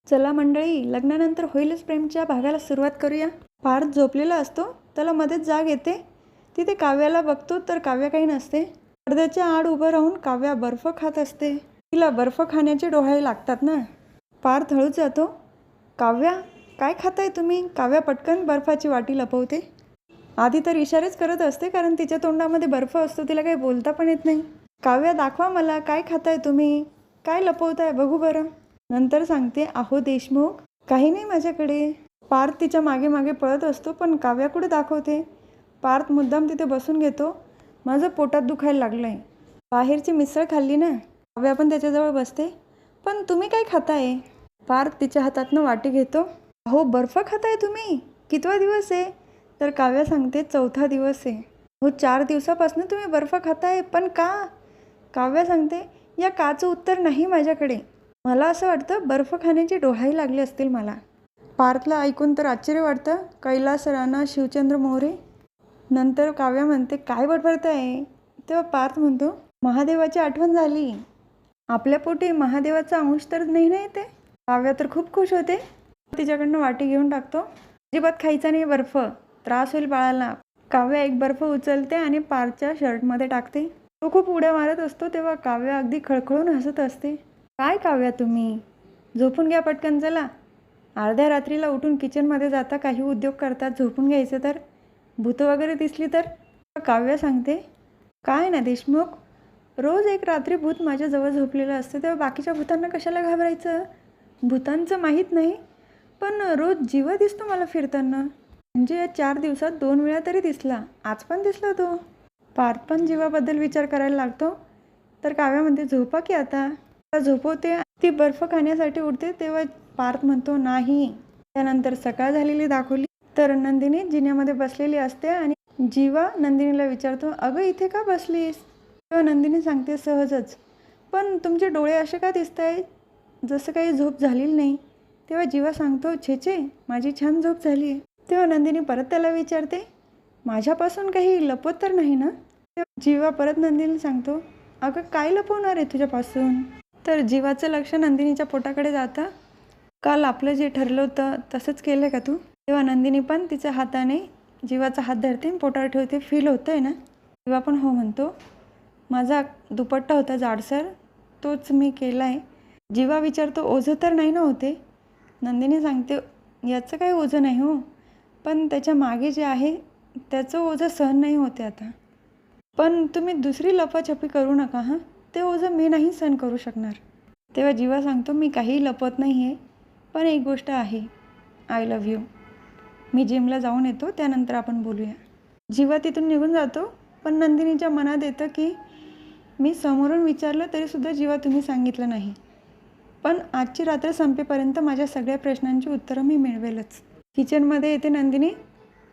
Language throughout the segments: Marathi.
चला मंडळी, लग्नानंतर होईलच प्रेमच्या भागाला सुरुवात करूया. पार्थ झोपलेला असतो, त्याला मध्येच जाग येते. तिथे काव्याला बघतो तर काव्या काही नसते. पडद्याच्या आड उभं राहून काव्या बर्फ खात असते. तिला बर्फ खाण्याचे डोहाळे लागतात ना. पार्थ हळूच जातो. काव्या, काय खाताय तुम्ही? काव्या पटकन बर्फाची वाटी लपवते. आधी तर इशारेच करत असते, कारण तिच्या तोंडामध्ये बर्फ असतो, तिला काही बोलता पण येत नाही. काव्या, दाखवा मला, काय खाताय तुम्ही? काय लपवताय बघू बरं. नंतर सांगते, अहो देशमुख, काही नाही माझ्याकडे. पार्थ तिच्या मागे मागे पळत असतो, पण काव्या कुठे दाखवते. पार्थ मुद्दाम तिथे बसून घेतो. माझं पोटात दुखायला लागलं आहे. बाहेरची मिसळ खाल्ली ना. काव्या पण त्याच्याजवळ बसते. पण तुम्ही काय खाताय? पार्थ तिच्या हातातनं वाटी घेतो. अहो बर्फ खाताय तुम्ही? कितवा दिवस आहे? तर काव्या सांगते, 4था दिवस आहे. हो, 4 दिवसापासून तुम्ही बर्फ खाताय, पण का? काव्या सांगते, या काचं उत्तर नाही माझ्याकडे. मला असं वाटतं बर्फ खाण्याचे डोहाळे लागले असतील मला. पार्थला ऐकून तर आश्चर्य वाटतं. कैलास राणा, शिवचंद्र मोरे. नंतर काव्या म्हणते, काय बडबडताय? तेव्हा पार्थ म्हणतो, महादेवाची आठवण झाली. आपल्या पोटी महादेवाचा अंश तर नाही ना येते. काव्या तर खूप खुश होते. तिच्याकडनं वाटी घेऊन टाकतो. अजिबात खायचा नाही बर्फ, त्रास होईल बाळाला. काव्या एक बर्फ उचलते आणि पार्थच्या शर्टमध्ये टाकते. तो खूप उड्या मारत असतो. तेव्हा काव्या अगदी खळखळून हसत असते. काय काव्या तुम्ही? झोपून घ्या पटकन चला. अर्ध्या रात्रीला उठून किचनमध्ये जाता, काही उद्योग करतात. झोपून घ्यायचं तर. भूतं वगैरे दिसली तर? काव्या सांगते, काय ना देशमुख, रोज एक रात्री भूत माझ्याजवळ झोपलेलं असतं, तेव्हा बाकीच्या भूतांना कशाला घाबरायचं? भूतांचं माहीत नाही, पण रोज जीव दिसतो मला फिरताना. म्हणजे या 4 दिवसात 2 वेळा तरी दिसला. आज पण दिसला तो. पार्थ पण जीवाबद्दल विचार करायला लागतो. तर काव्या म्हणते, झोपा की आता. झोपवते. ती बर्फ खाण्यासाठी उठते. तेव्हा पार्थ म्हणतो, नाही. त्यानंतर सकाळ झालेली दाखवली तर नंदिनी जिन्यामध्ये बसलेली असते आणि जीवा नंदिनीला विचारतो, अगं इथे का बसलीस? तेव्हा नंदिनी सांगते, सहजच. पण तुमचे डोळे असे का दिसत आहे, जसं काही झोप झालेली नाही. तेव्हा जीवा सांगतो, छे, माझी छान झोप झाली आहे. तेव्हा नंदिनी परत त्याला विचारते, माझ्यापासून काही लपवत तर नाही ना? तेव्हा जीवा परत नंदिनीला सांगतो, अगं काय लपवणार आहे तुझ्यापासून? तर जीवाचं लक्ष नंदिनीच्या पोटाकडे जातं. काल आपलं जे ठरलं होतं तसंच केलं का तू? तेव्हा नंदिनी पण तिच्या हाताने जीवाचा हात धरते, पोटावर ठेवते. फील होतं आहे ना? जीवा पण हो म्हणतो. माझा दुपट्टा होता जाडसर, तोच मी केला आहे. जीवा विचारतो, ओझं तर नाही ना होते? नंदिनी सांगते, याचं काही ओझं नाही हो, पण त्याच्या मागे जे आहे त्याचं ओझं सहन नाही होते आता. पण तुम्ही दुसरी लपाछपी करू नका हां, ते ओझं मी नाही सहन करू शकणार. तेव्हा जीवा सांगतो, मी काही लपत नाही आहे, पण एक गोष्ट आहे, आय लव्ह यू. मी जिमला जाऊन येतो, त्यानंतर आपण बोलूया. जीवा तिथून निघून जातो. पण नंदिनीच्या मनात येतं की मी समोरून विचारलं तरीसुद्धा जीवा तुम्ही सांगितलं नाही. पण आजची रात्र संपेपर्यंत माझ्या सगळ्या प्रश्नांची उत्तरं मी मिळवेलच. किचनमध्ये येते नंदिनी.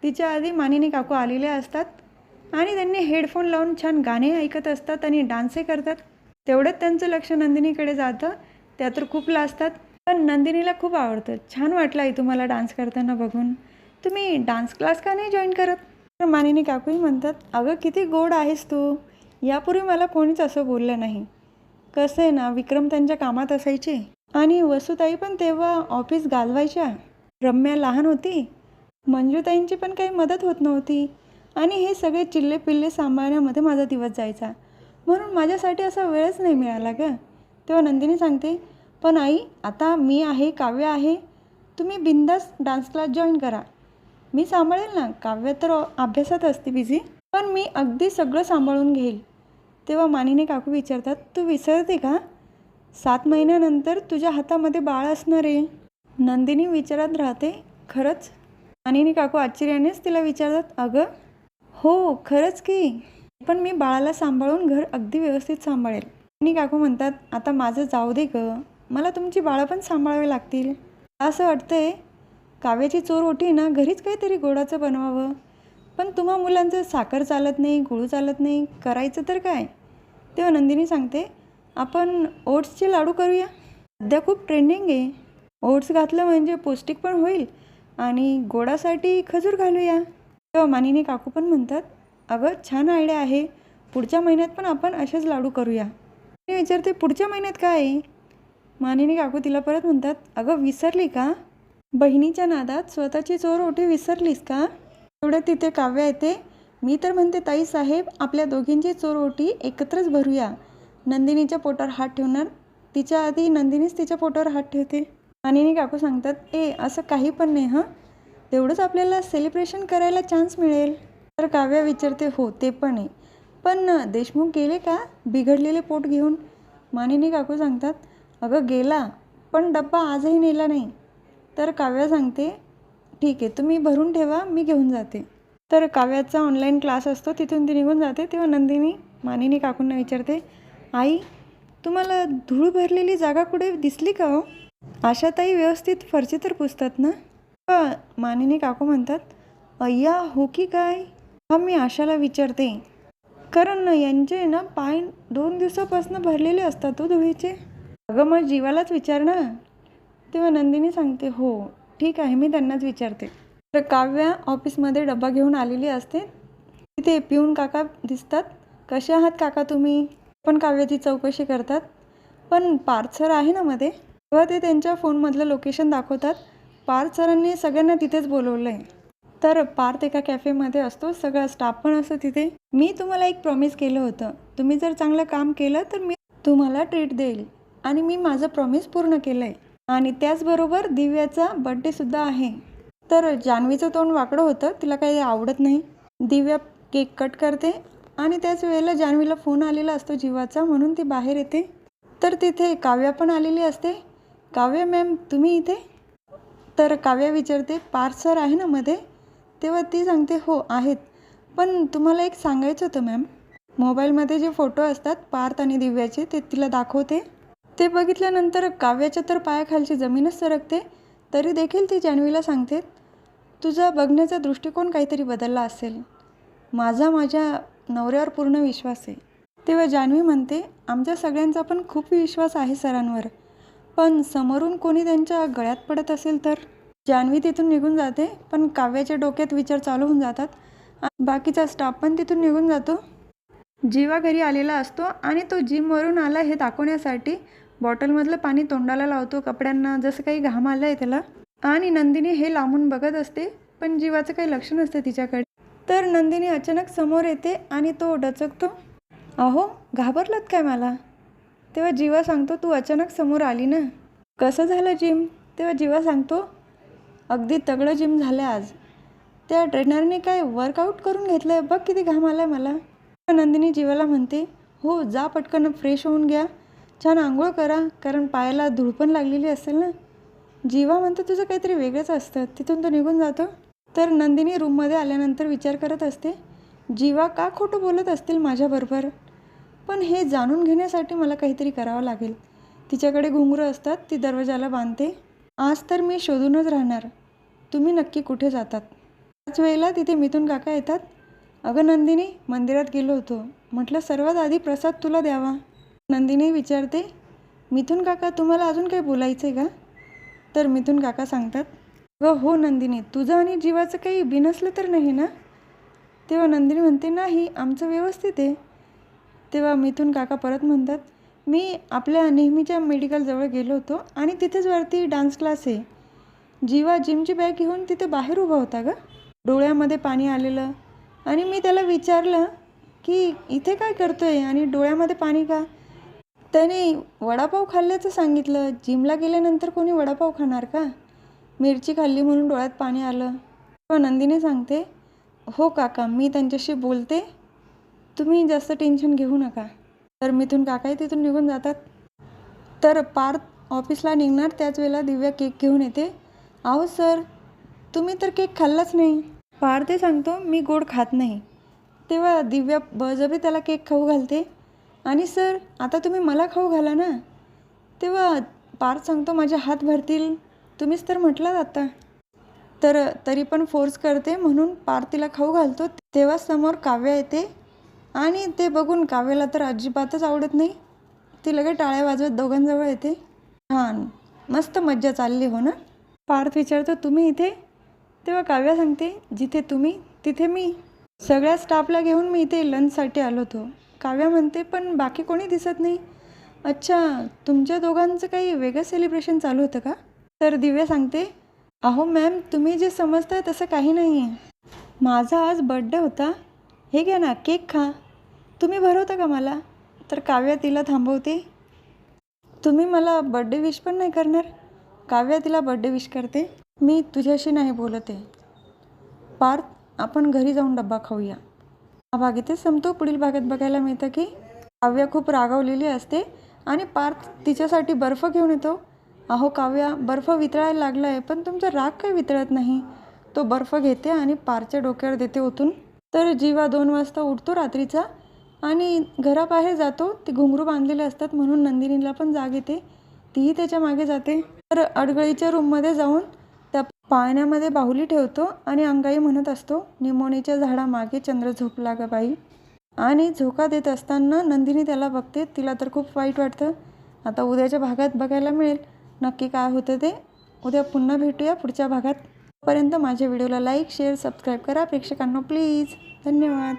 तिच्या आधी मानिनी काकू आलेल्या असतात आणि त्यांनी हेडफोन लावून छान गाणे ऐकत असतात आणि डान्सही करतात. तेवढंच त्यांचं लक्ष नंदिनीकडे जातं. त्या तर खूप लाजतात, पण नंदिनीला खूप आवडतं. छान वाटलं आहे तुम्हाला डान्स करताना बघून. तुम्ही डान्स क्लास का नाही जॉईन करत? तर मानिनी काकूही म्हणतात, अगं किती गोड आहेस तू. यापूर्वी मला कोणीच असं बोललं नाही. कसं आहे ना, विक्रम त्यांच्या कामात असायचे आणि वसुताई पण तेव्हा ऑफिस गाजवायच्या. रम्या लहान होती, मंजुताईंची पण काही मदत होत नव्हती आणि हे सगळे चिल्ले पिल्ले सांभाळण्यामध्ये माझा दिवस जायचा. म्हणून माझ्यासाठी असा वेळच नाही मिळाला गं. तेव्हा नंदिनी सांगते, पण आई, आता मी आहे, काव्य आहे, तुम्ही बिंदास डान्स क्लास जॉईन करा. मी सांभाळेल ना. काव्य तर अभ्यासात असते बिझी, पण मी अगदी सगळं सांभाळून घेईल. तेव्हा मानिनी काकू विचारतात, तू विसरते का? 7 महिन्यानंतर तुझ्या हातामध्ये बाळ असणार आहे. नंदिनी विचारात राहते, खरंच? मानिनी काकू आश्चर्यानेच तिला विचारतात, अगं हो खरंच की, पण मी बाळाला सांभाळून घर अगदी व्यवस्थित सांभाळेल. मानिनी काकू म्हणतात, आता माझं जाऊ दे गं, मला तुमची बाळं पण सांभाळावी लागतील. असं वाटतंय काव्याची चोर ओटी ना, घरीच काहीतरी गोडाचं बनवावं. पण तुम्हा मुलांचं साखर चालत नाही, गुळ चालत नाही, करायचं तर काय? तेव्हा नंदिनी सांगते, आपण ओट्सचे लाडू करूया. सध्या खूप ट्रेंडिंग आहे. ओट्स घातलं म्हणजे पौष्टिक पण होईल आणि गोडासाठी खजूर घालूया. तेव्हा मानिनी काकू पण म्हणतात, अगं छान आयडिया आहे, पुढच्या महिन्यात पण आपण असेच लाडू करूया. मी विचारते, पुढच्या महिन्यात काय आहे? मानिनी काकू तिला परत म्हणतात, अगं विसरली का? बहिणीच्या नादात स्वतःची चोर ओटी विसरलीस का? एवढ्या तिथे काव्या येते. मी तर म्हणते ताई साहेब, आपल्या दोघींची चोर ओटी एकत्रच भरूया. नंदिनीच्या पोटावर हात ठेवणार. तिच्या आधी नंदिनीच तिच्या पोटावर हात ठेवते. मानिनी काकू सांगतात, असं काही पण नाही हां, तेवढंच आपल्याला सेलिब्रेशन करायला चान्स मिळेल. तर काव्या विचारते, हो ते पण आहे, पण देशमुख गेले का बिघडलेले पोट घेऊन? मानिनी काकू सांगतात, अगं गेला, पण डब्बा आजही नेला नाही. तर काव्या सांगते, ठीक आहे, तुम्ही भरून ठेवा, मी घेऊन जाते. तर काव्याचा ऑनलाईन क्लास असतो, तिथून ती निघून जाते. तेव्हा नंदिनी मानिनी काकूंना विचारते, आई तुम्हाला धूळ भरलेली जागा कुठे दिसली का हो? आशाताई व्यवस्थित फरशी तर पुसतात ना? मानिनी काकू म्हणतात, अय्या हो की काय? हा मी आशाला विचारते, कारण यांचे ना पाय 2 दिवसापासून भरलेले असतात हो धुळीचे. अगं मग जीवालाच विचार ना. तेव्हा नंदिनी सांगते, हो ठीक आहे, मी त्यांनाच विचारते. तर काव्या ऑफिसमध्ये डब्बा घेऊन आलेली असते. तिथे पिऊन काका दिसतात. कसे आहात काका तुम्ही? पण काव्याची चौकशी करतात. पण पार्थ सर आहे ना मध्ये? तेव्हा ते त्यांच्या फोनमधलं लोकेशन दाखवतात. पार्थ सरांनी सगळ्यांना तिथेच बोलवलं आहे. तर पार्थ एका कॅफेमध्ये असतो, सगळा स्टाफ पण असतो तिथे. मी तुम्हाला एक प्रॉमिस केलं होतं, तुम्ही जर चांगलं काम केलं तर मी तुम्हाला ट्रीट देईल, आणि मी माझं प्रॉमिस पूर्ण केलं आहे. आणि त्याचबरोबर दिव्याचा बड्डेसुद्धा आहे. तर जान्हवीचं तोंड वाकडं होतं, तिला काही आवडत नाही. दिव्या केक कट करते आणि त्याच वेळेला जान्हवीला फोन आलेला असतो जीवाचा, म्हणून ती बाहेर येते. तर तिथे काव्या पण आलेली असते. काव्या मॅम तुम्ही इथे? तर काव्या विचारते, पार्थ सर आहे ना मध्ये? तेव्हा ती सांगते, हो आहेत, पण तुम्हाला एक सांगायचं होतं मॅम. मोबाईलमध्ये जे फोटो असतात पार्थ आणि दिव्याचे ते तिला दाखवते. ते बघितल्यानंतर काव्याच्या तर पायाखालची जमीनच सरकते. तरी देखील ती जान्हवीला सांगते, तुझा बघण्याचा दृष्टिकोन काहीतरी बदलला असेल. माझ्या नवऱ्यावर पूर्ण विश्वास आहे. तेव्हा जान्हवी म्हणते, आमच्या सगळ्यांचा पण खूप विश्वास आहे सरांवर, पण समोरून कोणी त्यांच्या गळ्यात पडत असेल तर? जान्हवी तिथून निघून जाते. पण काव्याच्या डोक्यात विचार चालू होऊन जातात. बाकीचा स्टाफ पण तिथून निघून जातो. जीवा घरी आलेला असतो आणि तो जिमवरून आला हे दाखवण्यासाठी बॉटलमधलं पाणी तोंडाला लावतो, कपड्यांना जसं काही घाम आला आहे त्याला. आणि नंदिनी हे लांबून बघत असते, पण जीवाचं काही लक्ष नसतं तिच्याकडे. तर नंदिनी अचानक समोर येते आणि तो डचकतो. अहो घाबरलात काय मला? तेव्हा जीवा सांगतो, तू अचानक समोर आली ना, कसं झालं जिम? तेव्हा जीवा सांगतो, अगदी तगडं जिम झालं आज. त्या ट्रेनरने काय वर्कआउट करून घेतलं आहे, बघ किती घाम आला आहे मला. नंदिनी जीवाला म्हणते, हो जा पटकन फ्रेश होऊन घ्या, छान आंघोळ करा, कारण पायाला धूळ पण लागलेली असेल ना. जीवा म्हणतो, तुझं काहीतरी वेगळंच असतं. तिथून तो निघून जातो. तर नंदिनी रूममध्ये आल्यानंतर विचार करत असते, जीवा का खोटं बोलत असतील माझ्याबरोबर, पण हे जाणून घेण्यासाठी मला काहीतरी करावं लागेल. तिच्याकडे घुंगरं असतात, ती दरवाजाला बांधते. आज तर मी शोधूनच राहणार, तुम्ही नक्की कुठे जातात. त्याच वेळेला तिथे मिथुन काका येतात. अगं नंदिनी, मंदिरात गेलो होतो, म्हटलं सर्वात आधी प्रसाद तुला द्यावा. नंदिनी विचारते, मिथुन काका तुम्हाला अजून काही बोलायचं आहे का? तर मिथुन काका सांगतात, हो नंदिनी, तुझं आणि जीवाचं काही बिनसलं तर नाही ना? तेव्हा नंदिनी म्हणते, नाही आमचं व्यवस्थित आहे. तेव्हा मिथुन काका परत म्हणतात, मी आपल्या नेहमीच्या मेडिकलजवळ गेलो होतो आणि तिथेच वरती डान्स क्लास आहे. जीवा जिमची बॅग घेऊन तिथे बाहेर उभा होता ग, डोळ्यामध्ये पाणी आलेलं. आणि मी त्याला विचारलं की इथे काय करतोय आणि डोळ्यामध्ये पाणी का? त्याने वडापाव खाल्ल्याचं सांगितलं. जिमला गेल्यानंतर कोणी वडापाव खाणार का? मिरची खाल्ली म्हणून डोळ्यात पाणी आलं. तेव्हा नंदिनी सांगते, हो काका मी त्यांच्याशी बोलते, तुम्ही जास्त टेन्शन घेऊ नका. तर मिथुन काकाही तिथून निघून जातात. तर पार्थ ऑफिसला निघणार त्याच वेळेला दिव्या केक घेऊन येते. अहो सर, तुम्ही तर केक खाल्लाच नाही. पार्थ सांगतो, मी गोड खात नाही. तेव्हा दिव्या बळजबरी त्याला केक खाऊ घालते. आणि सर आता तुम्ही मला खाऊ घाला ना. तेव्हा पार्थ सांगतो, माझे हात भरतील, तुम्हीच तर म्हटलात आता. तर तरी पण फोर्स करते म्हणून पार्थ तिला खाऊ घालतो. तेव्हा समोर काव्या येते आणि ते बघून काव्याला तर अजिबातच आवडत नाही. ती लगेच टाळ्या वाजवत दोघांजवळ येते. छान मस्त मज्जा चालली हो ना? पार्थ विचारतो, तुम्ही इथे? तेव्हा काव्या सांगते, जिथे तुम्ही तिथे मी. सगळ्या स्टाफला घेऊन मी इथे लंचसाठी आलो होतो. काव्या म्हणते, पण बाकी कोणी दिसत नाही. अच्छा, तुमच्या दोघांचं काही वेगळं सेलिब्रेशन चालू होतं का? तर दिव्या सांगते, अहो मॅम, तुम्ही जे समजताय तसं काही नाही आहे. माझा आज बर्थडे होता. हे घ्या ना, केक खा. तुम्ही भरवता का मला? तर काव्या तिला थांबवते. तुम्ही मला बर्थडे विश पण नाही करणार? काव्या तिला बर्थडे विश करते. मी तुझ्याशी नाही बोलत आहे. पार्थ, आपण घरी जाऊन डब्बा खाऊया. हा भाग इथे संपतो. पुढील भागात बघायला मिळतं की काव्या खूप रागावलेली असते आणि पार्थ तिच्यासाठी बर्फ घेऊन येतो. अहो काव्या, बर्फ वितळायला लागला आहे, पण तुमचा राग काही वितळत नाही. तो बर्फ घेते आणि पार्थच्या डोक्यावर देते ओतून. तर जीवा 2 वाजता उठतो रात्रीचा आणि घराबाहेर जातो. ते घुंगरू बांधलेले असतात म्हणून नंदिनीला पण जाग येते. तीही त्याच्या मागे जाते. तर अडगळीच्या रूममध्ये जाऊन त्या पाळण्यामध्ये बाहुली ठेवतो आणि अंगाई म्हणत असतो, निमोणीच्या झाडामागे चंद्र झोपला ग बाई. आणि झोका देत असताना नंदिनी त्याला बघते. तिला तर खूप वाईट वाटतं. आता उद्याच्या भागात बघायला मिळेल नक्की काय होतं ते. उद्या पुन्हा भेटूया पुढच्या भागात. तोपर्यंत माझ्या व्हिडिओला लाईक, शेअर, सबस्क्राईब करा प्रेक्षकांनो प्लीज. धन्यवाद.